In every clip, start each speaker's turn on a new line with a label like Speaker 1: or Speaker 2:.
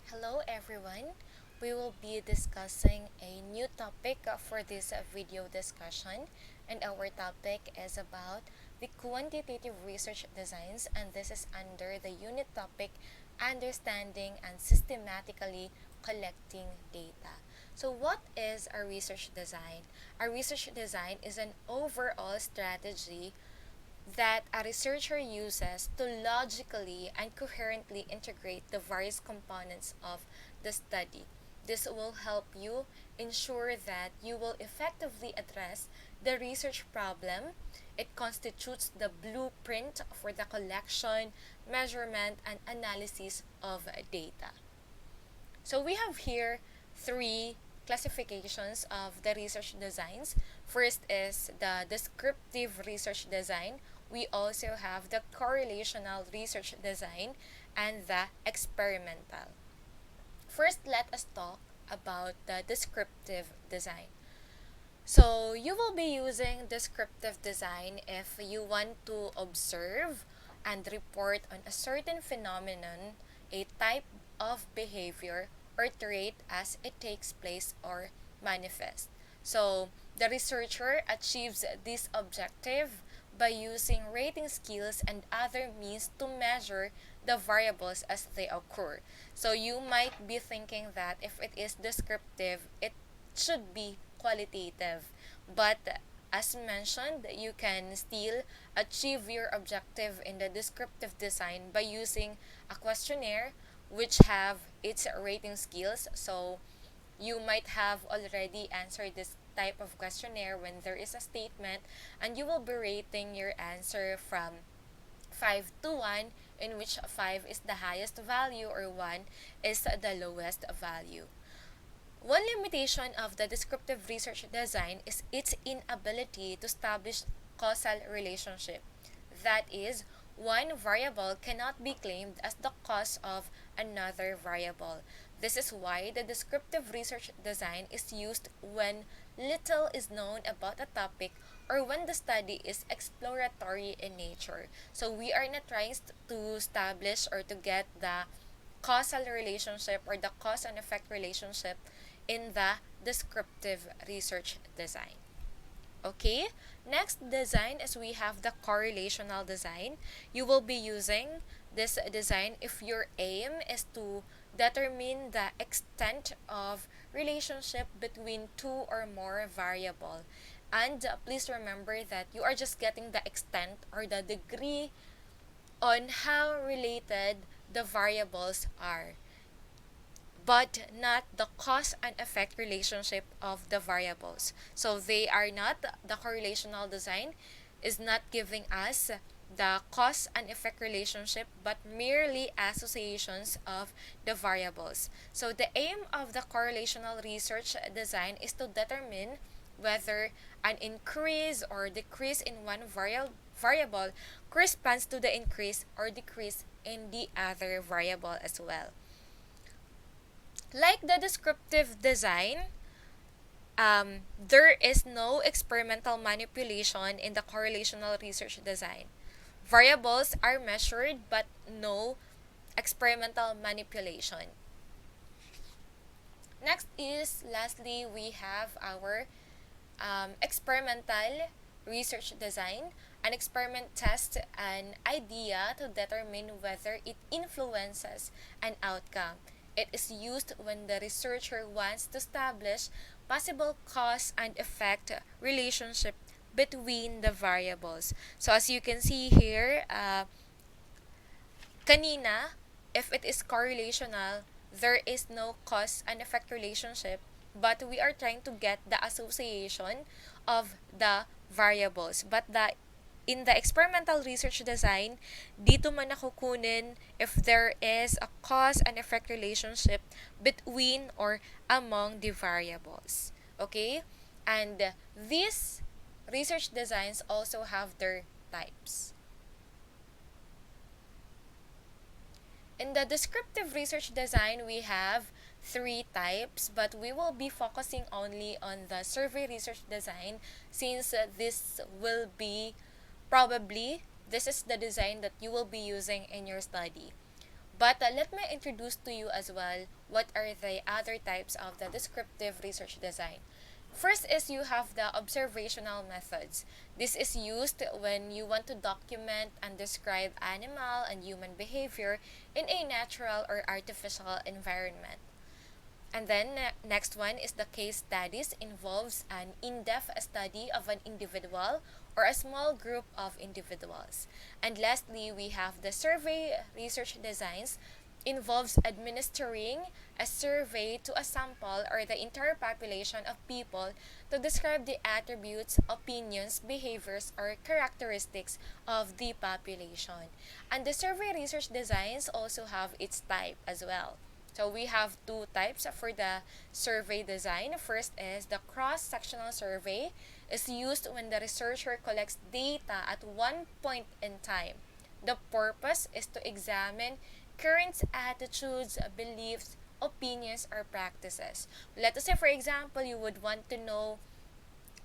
Speaker 1: Hello everyone. We will be discussing a new topic for this video discussion, and our topic is about the quantitative research designs, and this is under the unit topic understanding and systematically collecting data. So what is a research design? A research design is an overall strategy that a researcher uses to logically and coherently integrate the various components of the study. This will help you ensure that you will effectively address the research problem. It constitutes the blueprint for the collection, measurement, and analysis of data. So we have here three classifications of the research designs. First is the descriptive research design. We also have the correlational research design and the experimental. First, let us talk about the descriptive design. So you will be using descriptive design if you want to observe and report on a certain phenomenon, a type of behavior, or trait as it takes place or manifests. So the researcher achieves this objective by using rating skills and other means to measure the variables as they occur. So you might be thinking that if it is descriptive, it should be qualitative. But as mentioned, you can still achieve your objective in the descriptive design by using a questionnaire which have its rating skills. So you might have already answered this type of questionnaire when there is a statement, and you will be rating your answer from 5 to 1, in which 5 is the highest value or 1 is the lowest value. One limitation of the descriptive research design is its inability to establish causal relationship. That is, one variable cannot be claimed as the cause of another variable. This is why the descriptive research design is used when little is known about a topic or when the study is exploratory in nature. So we are not trying to establish or to get the causal relationship or the cause and effect relationship in the descriptive research design. Okay, next design is we have the correlational design. You will be using this design if your aim is to determine the extent of relationship between two or more variable. And please remember that you are just getting the extent or the degree on how related the variables are, but not the cause and effect relationship of the variables. So they are not, the correlational design is not giving us the cause and effect relationship, but merely associations of the variables. So the aim of the correlational research design is to determine whether an increase or decrease in one variable corresponds to the increase or decrease in the other variable as well. Like the descriptive design, there is no experimental manipulation in the correlational research design. Variables are measured but no experimental manipulation. Next is, lastly, we have our experimental research design. An experiment tests an idea to determine whether it influences an outcome. It is used when the researcher wants to establish possible cause and effect relationship between the variables. So as you can see here, kanina, if it is correlational, there is no cause and effect relationship, but we are trying to get the association of the variables. But in the experimental research design, dito man nakukunin if there is a cause and effect relationship between or among the variables. Okay? And these research designs also have their types. In the descriptive research design, we have three types, but we will be focusing only on the survey research design since this will be probably, this is the design that you will be using in your study. But let me introduce to you as well what are the other types of the descriptive research design. First is you have the observational methods. This is used when you want to document and describe animal and human behavior in a natural or artificial environment. And then next one is the case studies, involves an in-depth study of an individual or a small group of individuals. And lastly, we have the survey research designs, involves administering a survey to a sample or the entire population of people to describe the attributes, opinions, behaviors, or characteristics of the population. And the survey research designs also have its type as well. So we have two types for the survey design. First is the cross-sectional survey is used when the researcher collects data at one point in time. The purpose is to examine current attitudes, beliefs, opinions, or practices. Let us say, for example, you would want to know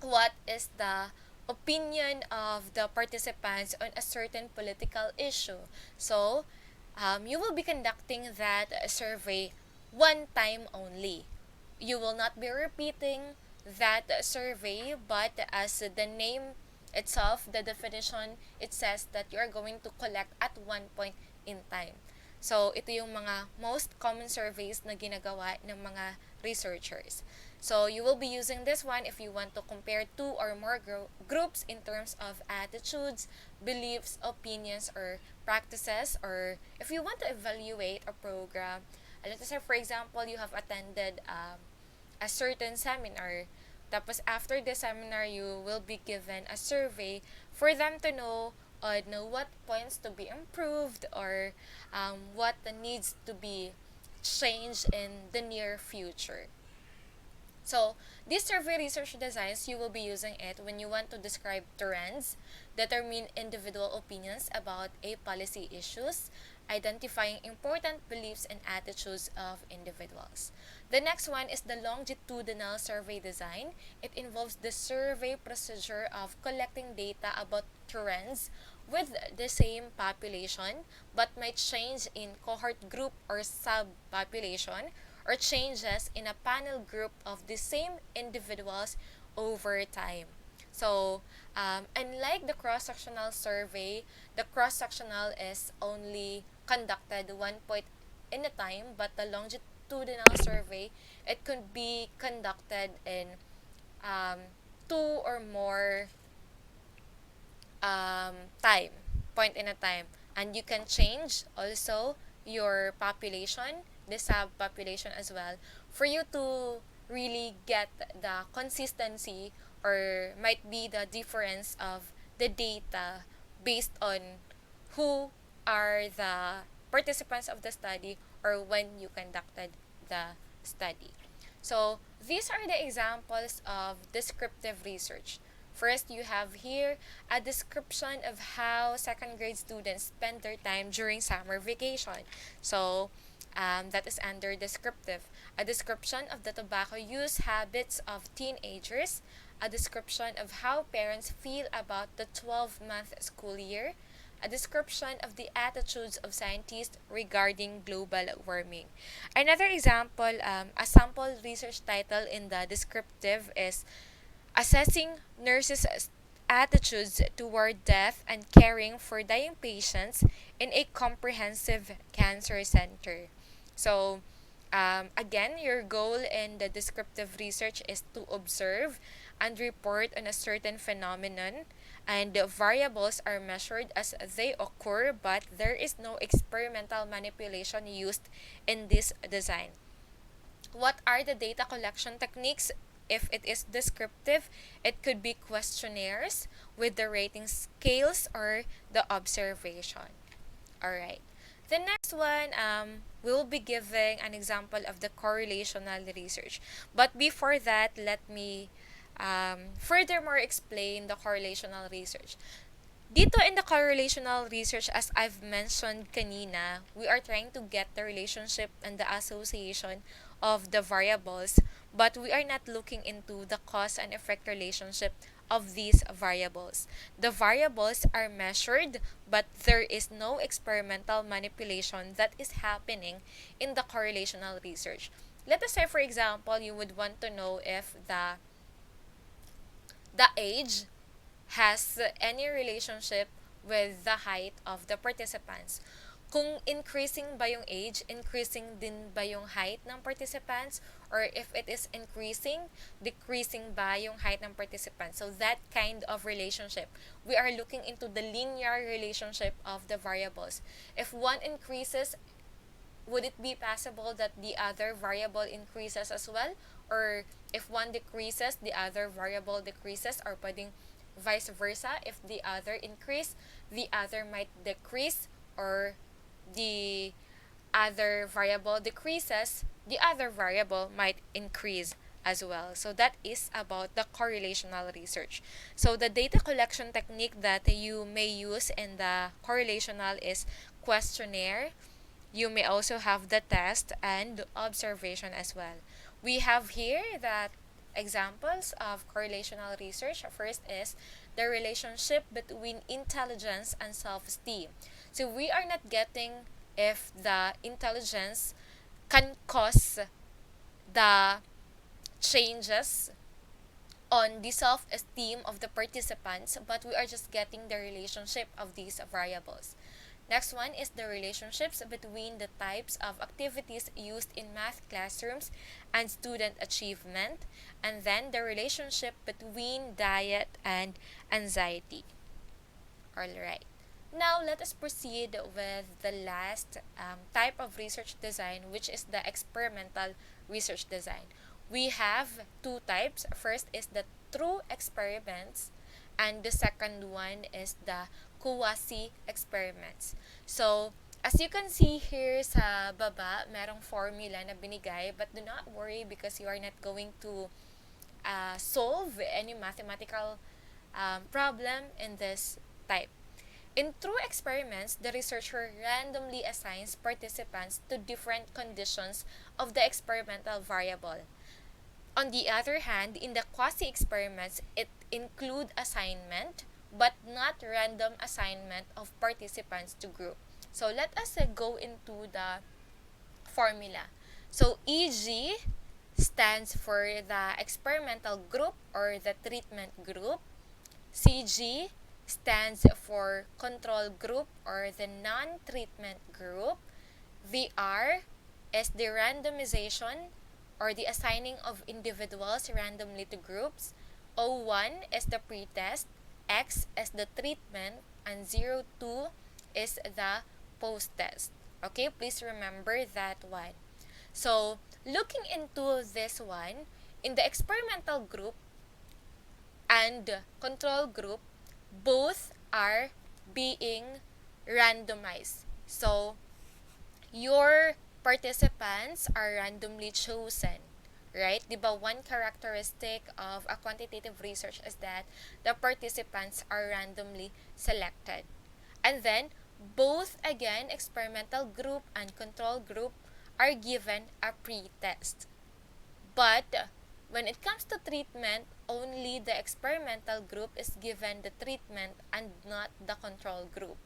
Speaker 1: what is the opinion of the participants on a certain political issue. So, you will be conducting that survey one time only. You will not be repeating that survey, but as the name itself, the definition, it says that you are going to collect at one point in time. So, ito yung mga most common surveys na ginagawa ng mga researchers. So, you will be using this one if you want to compare two or more groups in terms of attitudes, beliefs, opinions, or practices, or if you want to evaluate a program. Let's say, for example, you have attended a certain seminar. Tapos, after the seminar, you will be given a survey for them to know what points to be improved or what needs to be changed in the near future. So, these survey research designs, you will be using it when you want to describe trends, determine individual opinions about a policy issues, identifying important beliefs and attitudes of individuals. The next one is the longitudinal survey design. It involves the survey procedure of collecting data about trends with the same population but might change in cohort group or subpopulation or changes in a panel group of the same individuals over time. So, unlike the cross-sectional survey, the cross-sectional is only conducted one point in a time, but the longitudinal survey, it could be conducted in two or more time, point in a time. And you can change also your population, the subpopulation as well, for you to really get the consistency or might be the difference of the data based on who are the participants of the study or when you conducted the study. So, these are the examples of descriptive research. First, you have here a description of how second grade students spend their time during summer vacation. So, that is under descriptive. A description of the tobacco use habits of teenagers. A description of how parents feel about the 12-month school year. A description of the attitudes of scientists regarding global warming. Another example, a sample research title in the descriptive is Assessing Nurses' Attitudes Toward Death and Caring for Dying Patients in a Comprehensive Cancer Center. So, again, your goal in the descriptive research is to observe and report on a certain phenomenon, and the variables are measured as they occur, but there is no experimental manipulation used in this design. What are the data collection techniques? If it is descriptive, it could be questionnaires with the rating scales or the observation. Alright. The next one, we'll be giving an example of the correlational research. But before that, let me furthermore explain the correlational research. Dito in the correlational research, as I've mentioned kanina, we are trying to get the relationship and the association of the variables, but we are not looking into the cause and effect relationship of these variables. The variables are measured, but there is no experimental manipulation that is happening in the correlational research. Let us say, for example, you would want to know if the age has any relationship with the height of the participants. Kung increasing ba yung age, increasing din ba yung height ng participants? Or if it is increasing, decreasing ba yung height ng participants? So that kind of relationship. We are looking into the linear relationship of the variables. If one increases, would it be possible that the other variable increases as well? Or if one decreases, the other variable decreases? Or pwedeng vice versa, if the other increase, the other might decrease, or the other variable decreases, the other variable might increase as well. So that is about the correlational research. So the data collection technique that you may use in the correlational is questionnaire. You may also have the test and observation as well. We have here that examples of correlational research. First is the relationship between intelligence and self-esteem. So we are not getting if the intelligence can cause the changes on the self-esteem of the participants, but we are just getting the relationship of these variables. Next one is the relationships between the types of activities used in math classrooms and student achievement, and then the relationship between diet and anxiety. Alright. Now, let us proceed with the last type of research design, which is the experimental research design. We have two types. First is the true experiments, and the second one is the quasi-experiments. So, as you can see here sa baba, merong formula na binigay, but do not worry because you are not going to solve any mathematical problem in this type. In true experiments, the researcher randomly assigns participants to different conditions of the experimental variable. On the other hand, in the quasi-experiments, it include assignment but not random assignment of participants to group. So let us go into the formula. So EG stands for the experimental group or the treatment group. CG stands for control group or the non-treatment group. The R is the randomization or the assigning of individuals randomly to groups. O1 is the pretest, X is the treatment, and 02 is the post-test. Okay, please remember that one. So, looking into this one, in the experimental group and control group, both are being randomized. So, your participants are randomly chosen, right? Diba, one characteristic of a quantitative research is that the participants are randomly selected. And then, both again, experimental group and control group are given a pre-test. But when it comes to treatment, only the experimental group is given the treatment and not the control group.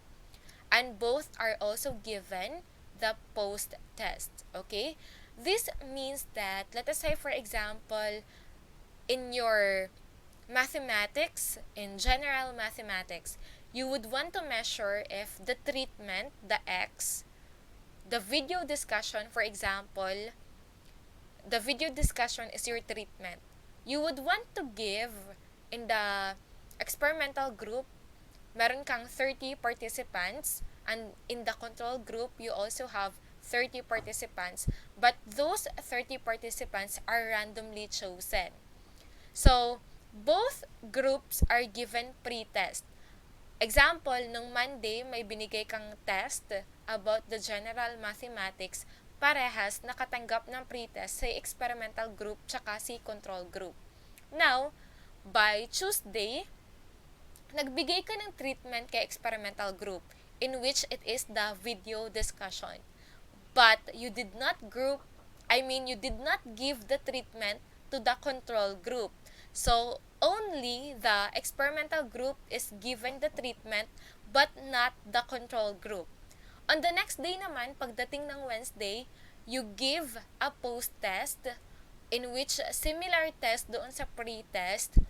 Speaker 1: And both are also given the post-test. Okay? This means that, let us say for example, in your mathematics, in general mathematics, you would want to measure if the treatment, the X, the video discussion, for example, the video discussion is your treatment. You would want to give in the experimental group, meron kang 30 participants, and in the control group, you also have 30 participants, but those 30 participants are randomly chosen. So, both groups are given pre-test. Example, nung Monday, may binigay kang test about the general mathematics, parehas nakatanggap ng pretest sa experimental group tsaka si control group. Now, by Tuesday, nagbigay ka ng treatment kay experimental group in which it is the video discussion. But you did not group I mean, you did not give the treatment to the control group. So, only the experimental group is given the treatment but not the control group. On the next day naman, pagdating ng Wednesday, you give a post-test in which similar test doon sa pre-test,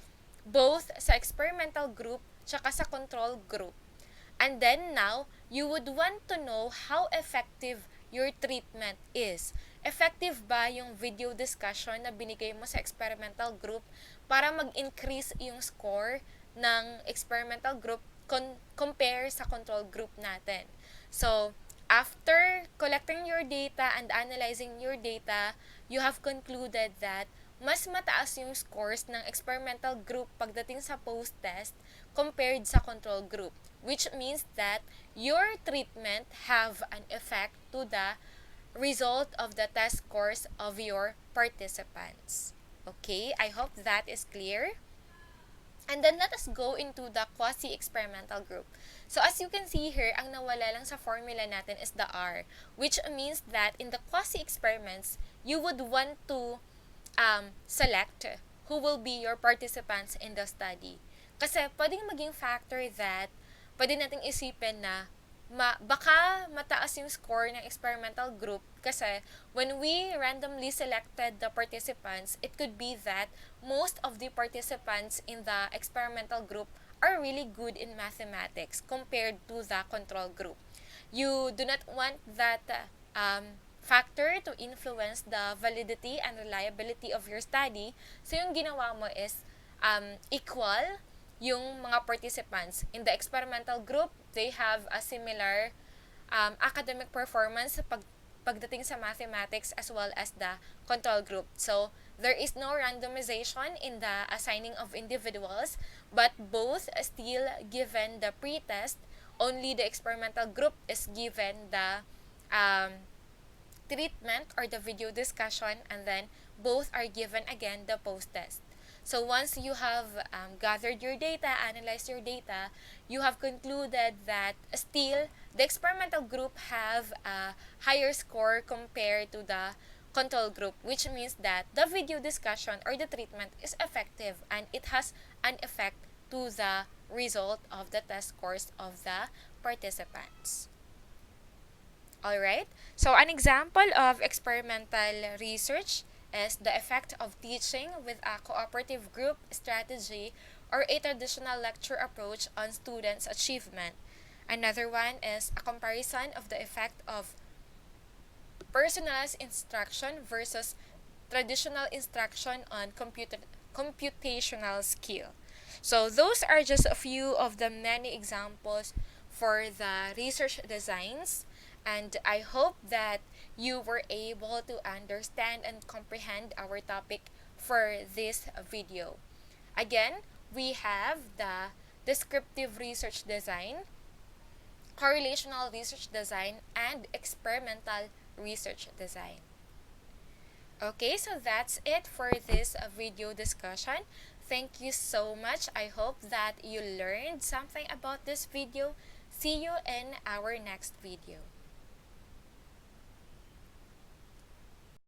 Speaker 1: both sa experimental group tsaka sa control group. And then now, you would want to know how effective your treatment is. Effective ba yung video discussion na binigay mo sa experimental group para mag-increase yung score ng experimental group compare sa control group natin? So, after collecting your data and analyzing your data, you have concluded that mas mataas yung scores ng experimental group pagdating sa post-test compared sa control group, which means that your treatment have an effect to the result of the test scores of your participants. Okay, I hope that is clear. And then let us go into the quasi-experimental group. So as you can see here, ang nawala lang sa formula natin is the R, which means that in the quasi-experiments, you would want to select who will be your participants in the study. Kasi pwedeng maging factor that pwede nating isipin na baka mataas yung score ng experimental group kasi when we randomly selected the participants, it could be that most of the participants in the experimental group are really good in mathematics compared to the control group. You do not want that factor to influence the validity and reliability of your study. So yung ginawa mo is equal yung mga participants. In the experimental group, they have a similar academic performance pagdating sa mathematics as well as the control group. So, there is no randomization in the assigning of individuals, but both still given the pre-test. Only the experimental group is given the treatment or the video discussion, and then both are given again the post-test. So once you have gathered your data, analyzed your data, you have concluded that still the experimental group have a higher score compared to the control group, which means that the video discussion or the treatment is effective and it has an effect to the result of the test scores of the participants. Alright, so an example of experimental research is the effect of teaching with a cooperative group strategy or a traditional lecture approach on students' achievement. Another one is a comparison of the effect of personalized instruction versus traditional instruction on computational skill. So those are just a few of the many examples for the research designs, and I hope that you were able to understand and comprehend our topic for this video. Again, we have the descriptive research design, correlational research design, and experimental research design. Okay, so that's it for this video discussion. Thank you so much. I hope that you learned something about this video. See you in our next video.